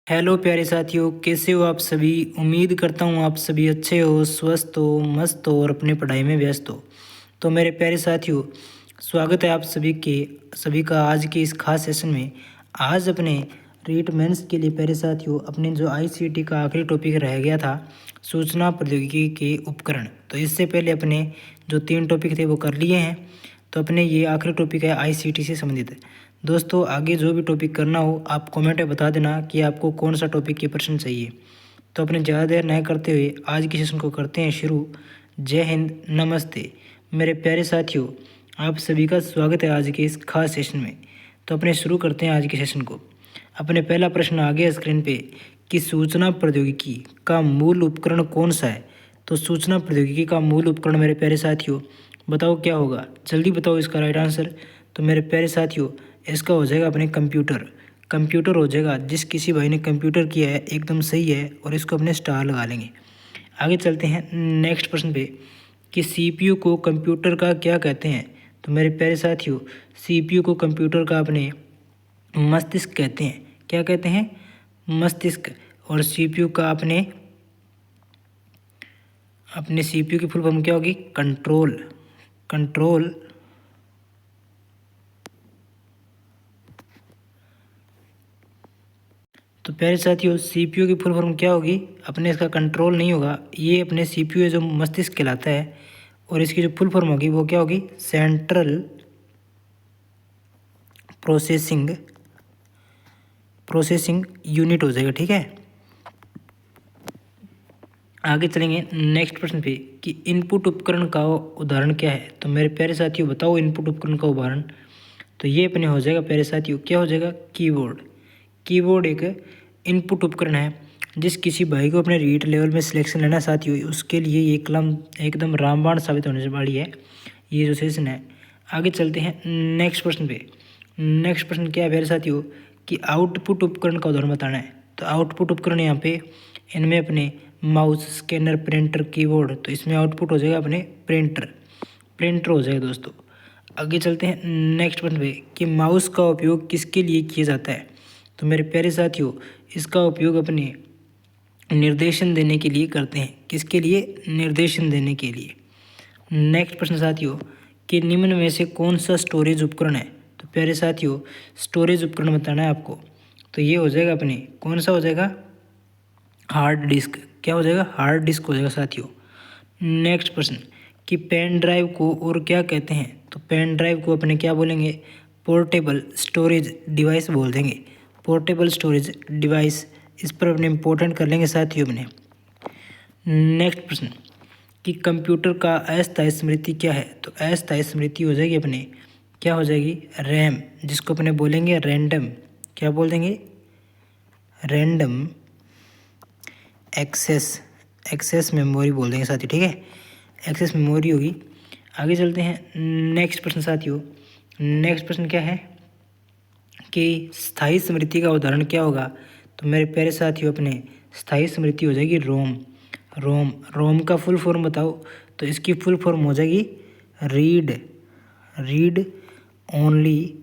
Hello प्यारे साथियों, कैसे हो आप सभी। उम्मीद करता हूँ आप सभी अच्छे हो, स्वस्थ हो, मस्त हो और अपनी पढ़ाई में व्यस्त हो। तो मेरे प्यारे साथियों, स्वागत है आप सभी का आज के इस खास सेशन में। आज अपने रीट मेंस के लिए प्यारे साथियों, अपने जो आईसीटी का आखिरी टॉपिक रह गया था, सूचना प्रौद्योगिकी के उपकरण। तो इससे पहले अपने जो 3 टॉपिक थे वो कर लिए हैं। तो अपने ये आखिरी टॉपिक है आईसीटी से संबंधित। दोस्तों, आगे जो भी टॉपिक करना हो आप कमेंट में बता देना कि आपको कौन सा टॉपिक के प्रश्न चाहिए। तो अपने ज़्यादा देर नहीं करते हुए आज के सेशन को करते हैं शुरू। जय हिंद, नमस्ते मेरे प्यारे साथियों, आप सभी का स्वागत है आज के इस खास सेशन में। तो अपने शुरू करते हैं आज के सेशन को। अपने पहला प्रश्न आ गया स्क्रीन पे कि सूचना प्रौद्योगिकी का मूल उपकरण कौन सा है। तो सूचना प्रौद्योगिकी का मूल उपकरण मेरे प्यारे साथियों बताओ क्या होगा, जल्दी बताओ इसका राइट आंसर। तो मेरे प्यारे साथियों, इसका हो जाएगा अपने कंप्यूटर हो जाएगा। जिस किसी भाई ने कंप्यूटर किया है एकदम सही है और इसको अपने स्टार लगा लेंगे। आगे चलते हैं नेक्स्ट प्रश्न पे कि सीपीयू को कंप्यूटर का क्या कहते हैं। तो मेरे प्यारे साथियों, सीपीयू को कंप्यूटर का अपने मस्तिष्क कहते हैं। क्या कहते हैं? मस्तिष्क। और सीपीयू का अपने सीपीयू की फुल फॉर्म क्या होगी? कंट्रोल तो प्यारे साथियों, सीपीयू की फुल फॉर्म क्या होगी? अपने इसका कंट्रोल नहीं होगा, ये अपने सीपीयू जो मस्तिष्क कहलाता है। और इसकी जो फुल फॉर्म होगी वो क्या होगी? सेंट्रल प्रोसेसिंग यूनिट हो जाएगा। ठीक है, आगे चलेंगे नेक्स्ट प्रश्न पे कि इनपुट उपकरण का उदाहरण क्या है। तो मेरे प्यारे साथियों बताओ इनपुट उपकरण का उदाहरण। तो ये अपने हो जाएगा प्यारे साथियों, क्या हो जाएगा? कीबोर्ड एक इनपुट उपकरण है। जिस किसी भाई को अपने रीट लेवल में सिलेक्शन लेना साथियों, उसके लिए ये कलम एकदम रामबाण साबित होने वाली है ये जो सेशन है। आगे चलते हैं नेक्स्ट प्रश्न पे। नेक्स्ट प्रश्न क्या है प्यारे साथियों कि आउटपुट उपकरण का उदाहरण बताना है। तो आउटपुट उपकरण यहाँ पे इनमें अपने माउस, स्कैनर, प्रिंटर, कीबोर्ड। तो इसमें आउटपुट हो जाएगा अपने प्रिंटर हो जाएगा दोस्तों। आगे चलते हैं नेक्स्ट प्रश्न पे कि माउस का उपयोग किसके लिए किया जाता है। तो मेरे प्यारे साथियों, इसका उपयोग अपने निर्देशन देने के लिए करते हैं। किसके लिए? निर्देशन देने के लिए। नेक्स्ट प्रश्न साथियों कि निम्न में से कौन सा स्टोरेज उपकरण है। तो प्यारे साथियों, स्टोरेज उपकरण बताना है आपको। तो ये हो जाएगा अपने, कौन सा हो जाएगा? Hard disk. क्या हो जाएगा? हार्ड डिस्क हो जाएगा साथियों। नेक्स्ट प्रश्न कि पेन ड्राइव को और क्या कहते हैं। तो पेन ड्राइव को अपने क्या बोलेंगे? पोर्टेबल स्टोरेज डिवाइस बोल देंगे। पोर्टेबल स्टोरेज डिवाइस, इस पर अपने इम्पोर्टेंट कर लेंगे साथियों अपने। नेक्स्ट प्रश्न कि कंप्यूटर का अस्थायी स्मृति क्या है। तो अस्थायी स्मृति हो जाएगी अपने, क्या हो जाएगी? रैम, जिसको अपने बोलेंगे रैंडम। क्या बोल देंगे? रैंडम एक्सेस मेमोरी बोल देंगे साथियों। ठीक है, एक्सेस मेमोरी होगी। आगे चलते हैं नेक्स्ट प्रश्न साथियों। नेक्स्ट प्रश्न क्या है कि स्थायी स्मृति का उदाहरण क्या होगा। तो मेरे प्यारे साथियों, अपने स्थायी स्मृति हो जाएगी रोम का फुल फॉर्म बताओ। तो इसकी फुल फॉर्म हो जाएगी रीड ओनली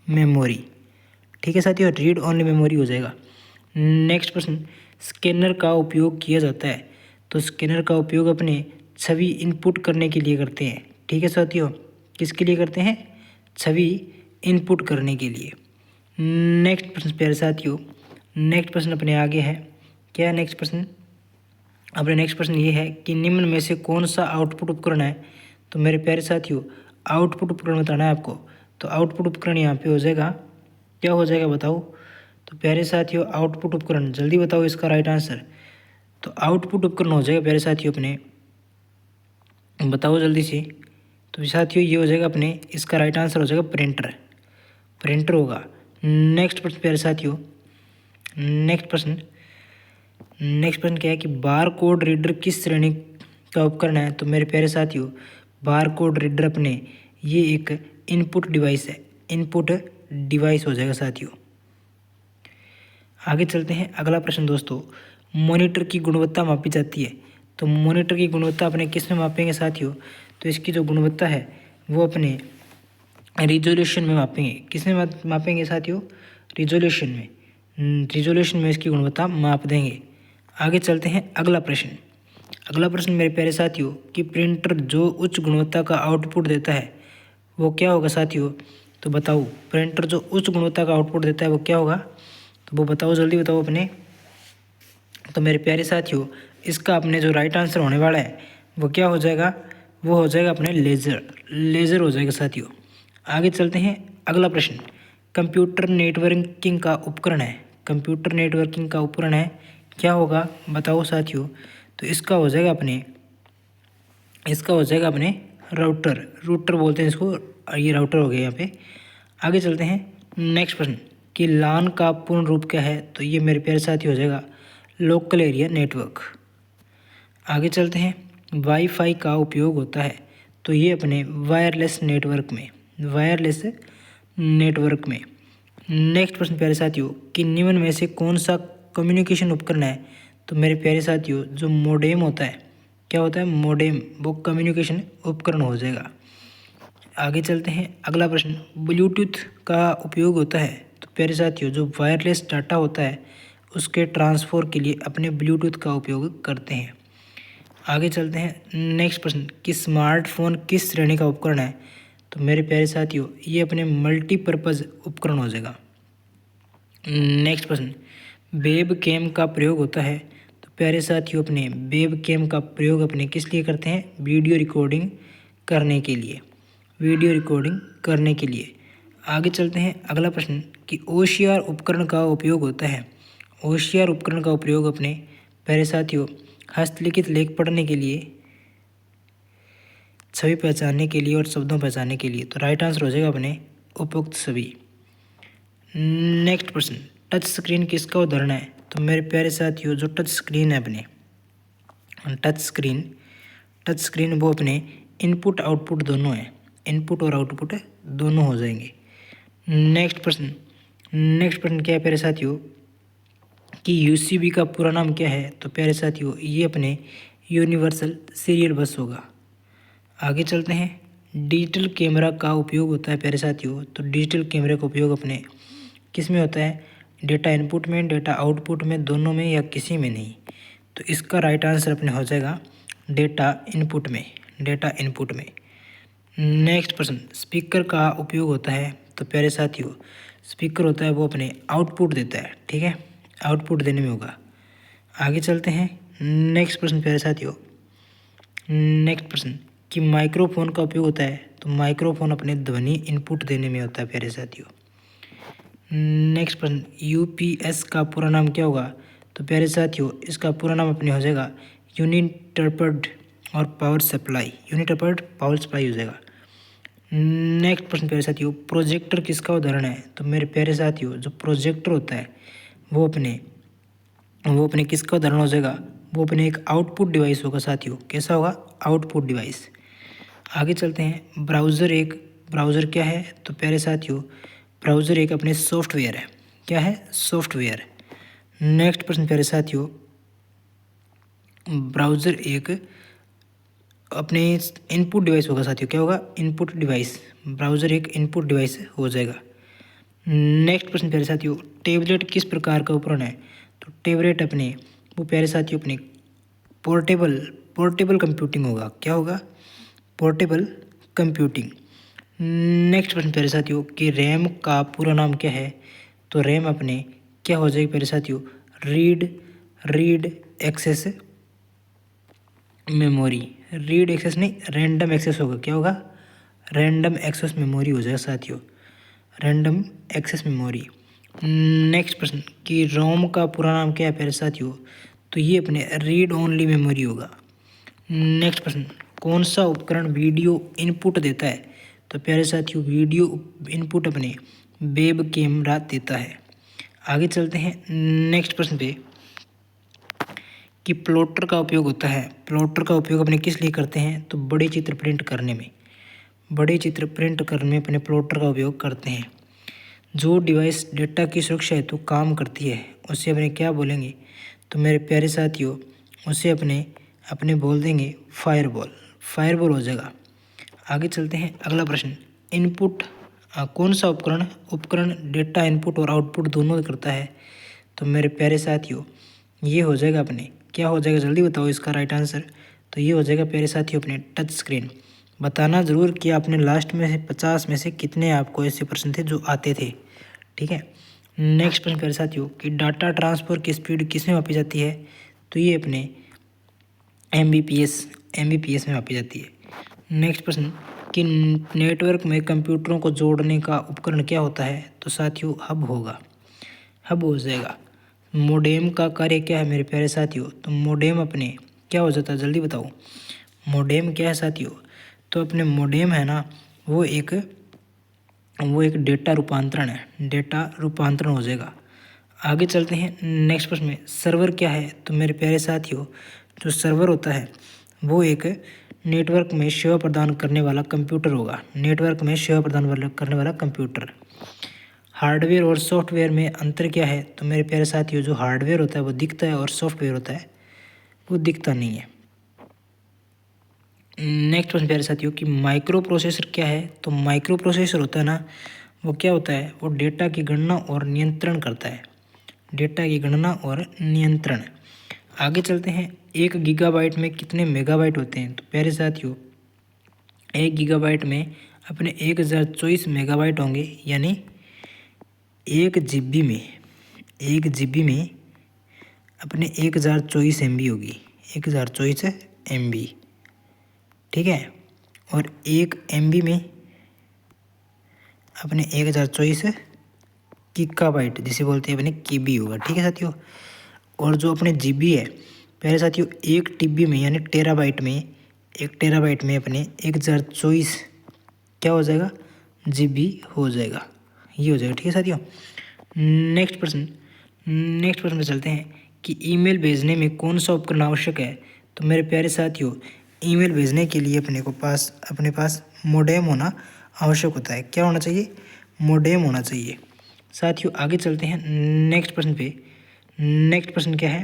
मेमोरी। ठीक है साथियों, रीड ओनली मेमोरी हो जाएगा। नेक्स्ट प्रश्न, स्कैनर का उपयोग किया जाता है। तो स्कैनर का उपयोग अपने छवि इनपुट करने के लिए करते हैं। ठीक है साथियों, किसके लिए करते हैं? छवि इनपुट करने के लिए। नेक्स्ट प्रश्न प्यारे साथियों, नेक्स्ट प्रश्न अपने आगे है। क्या है नेक्स्ट प्रश्न? अपने नेक्स्ट प्रश्न ये है कि निम्न में से कौन सा आउटपुट उपकरण है। तो मेरे प्यारे साथियों, आउटपुट उपकरण बताना है आपको। तो आउटपुट उपकरण यहाँ पे हो जाएगा, क्या हो जाएगा बताओ। तो प्यारे साथियों, आउटपुट उपकरण जल्दी बताओ इसका राइट आंसर। तो आउटपुट उपकरण हो जाएगा प्यारे साथियों अपने, बताओ जल्दी से। तो साथियों ये हो जाएगा अपने, इसका राइट आंसर हो जाएगा प्रिंटर होगा। नेक्स्ट प्रश्न प्यारे साथियों, नेक्स्ट प्रश्न क्या है कि बार कोड रीडर किस श्रेणी का उपकरण है। तो मेरे प्यारे साथियों, बार कोड रीडर अपने ये एक इनपुट डिवाइस है, इनपुट डिवाइस हो जाएगा साथियों। आगे चलते हैं अगला प्रश्न दोस्तों, मॉनिटर की गुणवत्ता मापी जाती है। तो मॉनिटर की गुणवत्ता अपने किस में मापेंगे साथियों। तो इसकी जो गुणवत्ता है वो अपने रिजोल्यूशन में मापेंगे। किस में मापेंगे साथियों? रिजोल्यूशन में। रिजोल्यूशन में इसकी गुणवत्ता माप देंगे। आगे चलते हैं अगला प्रश्न। अगला प्रश्न मेरे प्यारे साथियों कि प्रिंटर जो उच्च गुणवत्ता का आउटपुट देता है वो क्या होगा साथियों? तो बताओ, प्रिंटर जो उच्च गुणवत्ता का आउटपुट देता है वो क्या होगा? तो वो बताओ, जल्दी बताओ अपने। तो मेरे प्यारे साथियों, इसका अपने जो राइट आंसर होने वाला है वो क्या हो जाएगा? वो हो जाएगा अपने लेज़र हो जाएगा साथियों। आगे चलते हैं अगला प्रश्न। कंप्यूटर नेटवर्किंग का उपकरण है, कंप्यूटर नेटवर्किंग का उपकरण है, क्या होगा बताओ साथियों? तो इसका हो जाएगा अपने रूटर बोलते हैं इसको, ये राउटर हो गया यहाँ पे। आगे चलते हैं नेक्स्ट प्रश्न कि लान का पूर्ण रूप क्या है? तो ये मेरे प्यारे साथी हो जाएगा लोकल एरिया नेटवर्क। आगे चलते हैं वाईफाई का उपयोग होता है, तो ये अपने वायरलेस नेटवर्क में। नेक्स्ट प्रश्न प्यारे साथियों कि निम्न में से कौन सा कम्युनिकेशन उपकरण है? तो मेरे प्यारे साथियों, जो मोडेम होता है, क्या होता है मोडेम, वो कम्युनिकेशन उपकरण हो जाएगा। आगे चलते हैं अगला प्रश्न। ब्लूटूथ का उपयोग होता है, तो प्यारे साथियों जो वायरलेस डाटा होता है उसके ट्रांसफर के लिए अपने ब्लूटूथ का उपयोग करते हैं। आगे चलते हैं नेक्स्ट प्रश्न कि स्मार्टफोन किस श्रेणी का उपकरण है? तो मेरे प्यारे साथियों ये अपने मल्टीपर्पज़ उपकरण हो जाएगा। नेक्स्ट प्रश्न वेब कैम का प्रयोग होता है, तो प्यारे साथियों अपने वेब कैम का प्रयोग अपने किस लिए करते हैं? वीडियो रिकॉर्डिंग करने के लिए। आगे चलते हैं अगला प्रश्न कि ओसीआर उपकरण का उपयोग होता है, ओसीआर उपकरण का उपयोग अपने प्यारे साथियों हस्तलिखित लेख पढ़ने के लिए, छवि पहचानने के लिए और शब्दों पहचानने के लिए। तो राइट आंसर हो जाएगा अपने उपयुक्त सभी। नेक्स्ट प्रश्न टच स्क्रीन किसका उदाहरण है? तो मेरे प्यारे साथियों जो टच स्क्रीन है अपने टच स्क्रीन वो अपने इनपुट आउटपुट दोनों है, इनपुट और आउटपुट दोनों हो जाएंगे। नेक्स्ट प्रश्न क्या है प्यारे साथियों कि यूसीबी का पूरा नाम क्या है? तो प्यारे साथियों ये अपने यूनिवर्सल सीरियल बस होगा। आगे चलते हैं डिजिटल कैमरा का उपयोग होता है प्यारे साथियों, तो डिजिटल कैमरे का उपयोग अपने किस में होता है? डेटा इनपुट में, डेटा आउटपुट में, दोनों में या किसी में नहीं। तो इसका राइट आंसर अपने हो जाएगा डेटा इनपुट में। नेक्स्ट प्रश्न स्पीकर का उपयोग होता है, तो प्यारे साथियों स्पीकर होता है वो अपने आउटपुट देता है, ठीक है, आउटपुट देने में होगा। आगे चलते हैं नेक्स्ट प्रश्न प्यारे साथियों। नेक्स्ट प्रश्न कि माइक्रोफोन का उपयोग होता है, तो माइक्रोफोन अपने ध्वनि इनपुट देने में होता है प्यारे साथियों। नेक्स्ट प्रश्न यूपीएस का पूरा नाम क्या होगा? तो प्यारे साथियों इसका पूरा नाम अपने हो जाएगा यूनिटर्प्ड और पावर सप्लाई हो जाएगा। नेक्स्ट प्रश्न प्यारे साथियों प्रोजेक्टर किसका उदाहरण है? तो मेरे प्यारे साथियों जो प्रोजेक्टर होता है वो अपने किसका उदाहरण हो जाएगा? वो अपने एक आउटपुट डिवाइस होगा साथियों। कैसा होगा? Output device. आगे चलते हैं ब्राउज़र क्या है? तो प्यारे साथियों ब्राउज़र एक अपने सॉफ्टवेयर है। क्या है? सॉफ्टवेयर। नेक्स्ट प्रश्न प्यारे साथियों ब्राउज़र एक अपने इनपुट डिवाइस होगा साथियों। क्या होगा? Input device. ब्राउज़र एक इनपुट डिवाइस हो जाएगा। नेक्स्ट प्रश्न प्यारे साथियों टेबलेट किस प्रकार का उपकरण है? तो टेबलेट अपने वो प्यारे साथियों अपने पोर्टेबल कंप्यूटिंग होगा। क्या होगा? Portable computing. नेक्स्ट प्रश्न प्यारे साथियों कि रैम का पूरा नाम क्या है? तो रैम अपने क्या हो जाएगी प्यारे साथियों? Read access memory. Read access नहीं, रैंडम एक्सेस होगा। क्या होगा? रैंडम एक्सेस मेमोरी हो जाएगा साथियों, रैंडम एक्सेस मेमोरी। नेक्स्ट प्रश्न कि रोम का पूरा नाम क्या है प्यारे साथियों? तो ये अपने रीड ओनली मेमोरी होगा। नेक्स्ट प्रश्न कौन सा उपकरण वीडियो इनपुट देता है? तो प्यारे साथियों वीडियो इनपुट अपने वेब कैमरा देता है। आगे चलते हैं नेक्स्ट प्रश्न पे कि प्लॉटर का उपयोग होता है। प्लॉटर का उपयोग अपने किस लिए करते हैं? तो बड़े चित्र प्रिंट करने में अपने प्लॉटर का उपयोग करते हैं। जो डिवाइस डेटा की सुरक्षा हेतु काम करती है उसे अपने क्या बोलेंगे? तो मेरे प्यारे साथियों उसे अपने बोल देंगे फायरवॉल हो जाएगा। आगे चलते हैं अगला प्रश्न इनपुट कौन सा उपकरण डेटा इनपुट और आउटपुट दोनों करता है? तो मेरे प्यारे साथियों ये हो जाएगा अपने, क्या हो जाएगा जल्दी बताओ इसका राइट आंसर। तो ये हो जाएगा प्यारे साथियों अपने टच स्क्रीन। बताना ज़रूर कि आपने लास्ट में से 50 में से कितने आपको ऐसे प्रश्न थे जो आते थे। ठीक है, नेक्स्ट प्रश्न प्यारे साथियों कि डाटा ट्रांसफ़र की स्पीड किस में मापी जाती है। तो ये अपने एमबीपीएस में मापी जाती है। नेक्स्ट प्रश्न कि नेटवर्क में कंप्यूटरों को जोड़ने का उपकरण क्या होता है। तो साथियों हब होगा, हब हो जाएगा। मोडेम का कार्य क्या है मेरे प्यारे साथियों। तो मोडेम अपने क्या हो जाता है जल्दी बताओ। मोडेम क्या है साथियों। तो अपने मोडेम है ना वो एक डेटा रूपांतरण है, डेटा रूपांतरण हो जाएगा। आगे चलते हैं नेक्स्ट प्रश्न में, सर्वर क्या है। तो मेरे प्यारे साथियों जो सर्वर होता है वो एक नेटवर्क में सेवा प्रदान करने वाला कंप्यूटर होगा, नेटवर्क में सेवा प्रदान करने वाला कंप्यूटर। हार्डवेयर और सॉफ्टवेयर में अंतर क्या है। तो मेरे प्यारे साथियों जो हार्डवेयर होता है वो दिखता है और सॉफ्टवेयर होता है वो दिखता नहीं है। नेक्स्ट प्रश्न प्यारे साथियों कि माइक्रो प्रोसेसर क्या है। तो माइक्रो प्रोसेसर होता है ना वो क्या होता है, वो डेटा की गणना और नियंत्रण करता है, डेटा की गणना और नियंत्रण। आगे चलते हैं, 1 गीगाबाइट में कितने मेगाबाइट होते हैं। तो प्यारे साथियों 1 गीगाबाइट में अपने 1024 मेगाबाइट होंगे, यानी 1 जीबी में अपने 1024 MB होगी, 1024 MB। ठीक है, और 1 MB में अपने 1024 गीगाबाइट जिसे बोलते हैं अपने KB होगा। ठीक है साथियों, और जो अपने GB है प्यारे साथियों 1 TB में यानी टेराबाइट में, 1 टेराबाइट में अपने 1024 क्या हो जाएगा GB हो जाएगा, ये हो जाएगा। ठीक है साथियों, नेक्स्ट प्रश्न पे चलते हैं कि ईमेल भेजने में कौन सा उपकरण आवश्यक है। तो मेरे प्यारे साथियों ईमेल भेजने के लिए अपने पास मोडेम होना आवश्यक होता है। क्या होना चाहिए, मोडेम होना चाहिए। साथियों आगे चलते हैं नेक्स्ट प्रश्न पे। नेक्स्ट प्रश्न क्या है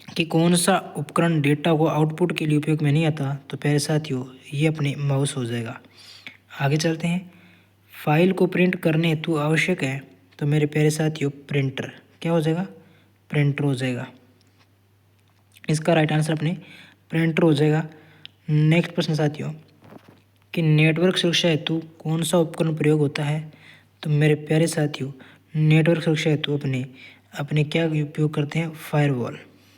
कि कौन सा उपकरण डेटा को आउटपुट के लिए उपयोग में नहीं आता। तो प्यारे साथियों ये अपने माउस हो जाएगा। आगे चलते हैं, फाइल को प्रिंट करने हेतु आवश्यक है। तो मेरे प्यारे साथियों प्रिंटर क्या हो जाएगा, प्रिंटर हो जाएगा। इसका राइट आंसर अपने प्रिंटर हो जाएगा। नेक्स्ट प्रश्न साथियों कि नेटवर्क सुरक्षा हेतु कौन सा उपकरण प्रयोग होता है। तो मेरे प्यारे साथियों नेटवर्क सुरक्षा हेतु अपने क्या उपयोग करते हैं,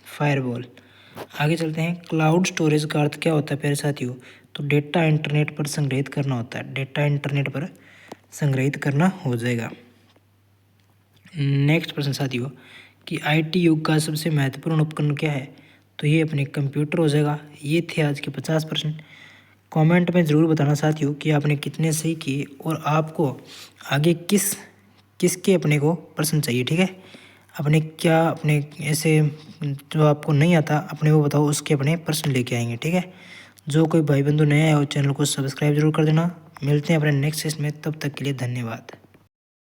फायरवॉल। आगे चलते हैं, क्लाउड स्टोरेज का अर्थ क्या होता है प्यारे साथियों। तो डेटा इंटरनेट पर संग्रहित करना होता है, डेटा इंटरनेट पर संग्रहित करना हो जाएगा। नेक्स्ट प्रश्न साथियों कि IT युग का सबसे महत्वपूर्ण उपकरण क्या है। तो ये अपने कंप्यूटर हो जाएगा। ये थे आज के 50 प्रश्न। कमेंट में ज़रूर बताना साथियों कि आपने कितने सही किए और आपको आगे किसके अपने को प्रश्न चाहिए। ठीक है, अपने ऐसे जो आपको नहीं आता अपने वो बताओ, उसके अपने प्रश्न लेके आएंगे। ठीक है, जो कोई भाई बंधु नया है वो चैनल को सब्सक्राइब जरूर कर देना। मिलते हैं अपने नेक्स्ट सेशन में, तब तक के लिए धन्यवाद।